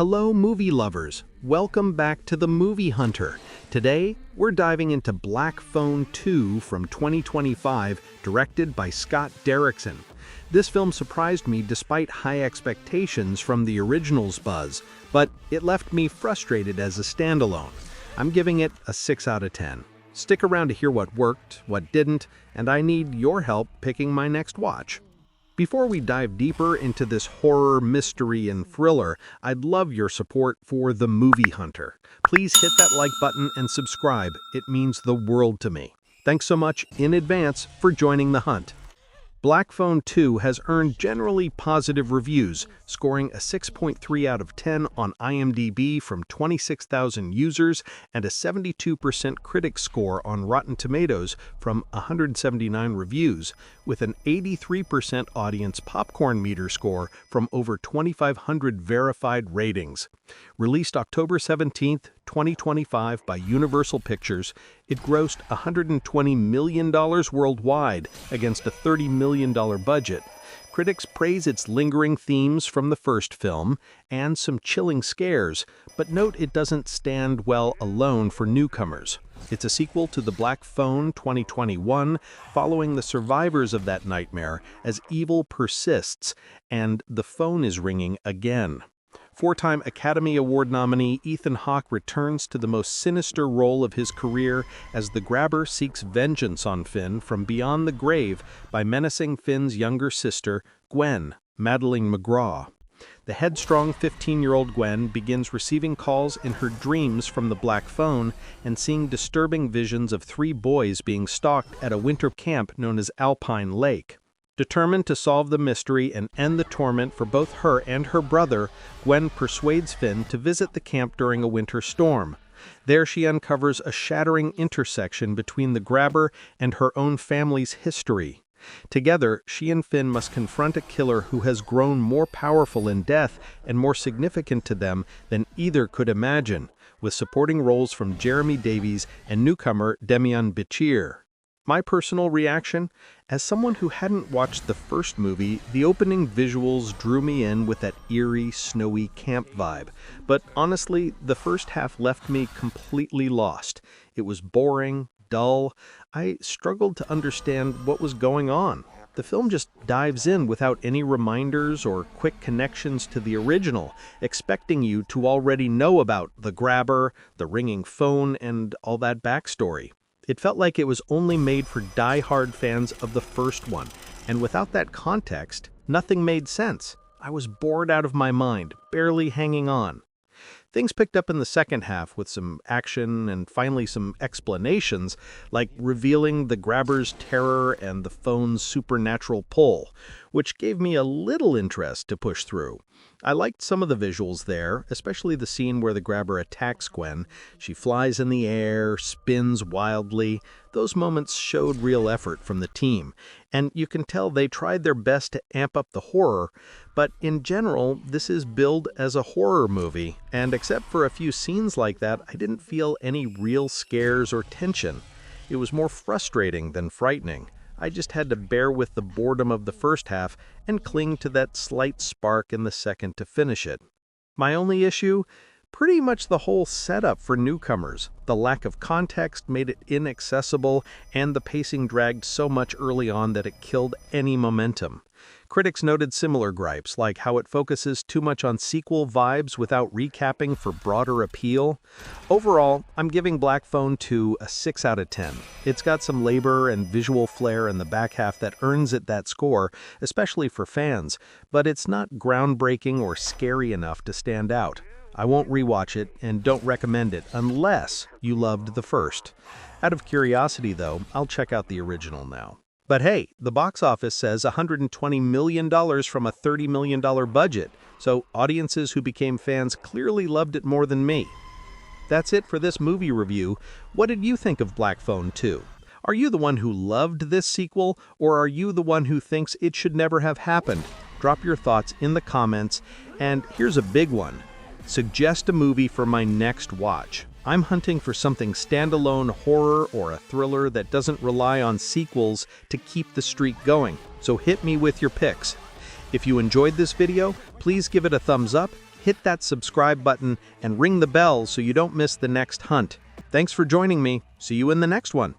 Hello, movie lovers. Welcome back to The Movie Hunter. Today, we're diving into Black Phone 2 from 2025, directed by Scott Derrickson. This film surprised me despite high expectations from the original's buzz, but it left me frustrated as a standalone. I'm giving it a 6 out of 10. Stick around to hear what worked, what didn't, and I need your help picking my next watch. Before we dive deeper into this horror, mystery, and thriller, I'd love your support for The Movie Hunter. Please hit that like button and subscribe. It means the world to me. Thanks so much in advance for joining the hunt. Black Phone 2 has earned generally positive reviews, scoring a 6.3 out of 10 on IMDb from 26,000 users and a 72% critic score on Rotten Tomatoes from 179 reviews, with an 83% audience popcorn meter score from over 2,500 verified ratings. Released October 17, 2025 by Universal Pictures, it grossed $120 million worldwide against a $30 million budget. Critics praise its lingering themes from the first film and some chilling scares, but note it doesn't stand well alone for newcomers. It's a sequel to The Black Phone 2021, following the survivors of that nightmare as evil persists and the phone is ringing again. Four-time Academy Award nominee Ethan Hawke returns to the most sinister role of his career as the Grabber seeks vengeance on Finn from beyond the grave by menacing Finn's younger sister, Gwen, Madeleine McGraw. The headstrong 15-year-old Gwen begins receiving calls in her dreams from the Black Phone and seeing disturbing visions of 3 boys being stalked at a winter camp known as Alpine Lake. Determined to solve the mystery and end the torment for both her and her brother, Gwen persuades Finn to visit the camp during a winter storm. There she uncovers a shattering intersection between the Grabber and her own family's history. Together, she and Finn must confront a killer who has grown more powerful in death and more significant to them than either could imagine, with supporting roles from Jeremy Davies and newcomer Demian Bichir. My personal reaction? As someone who hadn't watched the first movie, the opening visuals drew me in with that eerie, snowy camp vibe. But honestly, the first half left me completely lost. It was boring, dull. I struggled to understand what was going on. The film just dives in without any reminders or quick connections to the original, expecting you to already know about the Grabber, the ringing phone, and all that backstory. It felt like it was only made for die-hard fans of the first one, and without that context, nothing made sense. I was bored out of my mind, barely hanging on. Things picked up in the second half with some action and finally some explanations, like revealing the Grabber's terror and the phone's supernatural pull, which gave me a little interest to push through. I liked some of the visuals there, especially the scene where the Grabber attacks Gwen. She flies in the air, spins wildly. Those moments showed real effort from the team, and you can tell they tried their best to amp up the horror, but in general, this is billed as a horror movie, and except for a few scenes like that, I didn't feel any real scares or tension. It was more frustrating than frightening. I just had to bear with the boredom of the first half and cling to that slight spark in the second to finish it. My only issue? Pretty much the whole setup for newcomers. The lack of context made it inaccessible, and the pacing dragged so much early on that it killed any momentum. Critics noted similar gripes, like how it focuses too much on sequel vibes without recapping for broader appeal. Overall, I'm giving Black Phone 2 a 6 out of 10. It's got some labor and visual flair in the back half that earns it that score, especially for fans, but it's not groundbreaking or scary enough to stand out. I won't rewatch it and don't recommend it unless you loved the first. Out of curiosity, though, I'll check out the original now. But hey, the box office says $120 million from a $30 million budget, so audiences who became fans clearly loved it more than me. That's it for this movie review. What did you think of Black Phone 2? Are you the one who loved this sequel, or are you the one who thinks it should never have happened? Drop your thoughts in the comments, and here's a big one. Suggest a movie for my next watch. I'm hunting for something standalone horror or a thriller that doesn't rely on sequels to keep the streak going, so hit me with your picks. If you enjoyed this video, please give it a thumbs up hit that subscribe button and ring the bell so you don't miss the next hunt. Thanks for joining me. See you in the next one.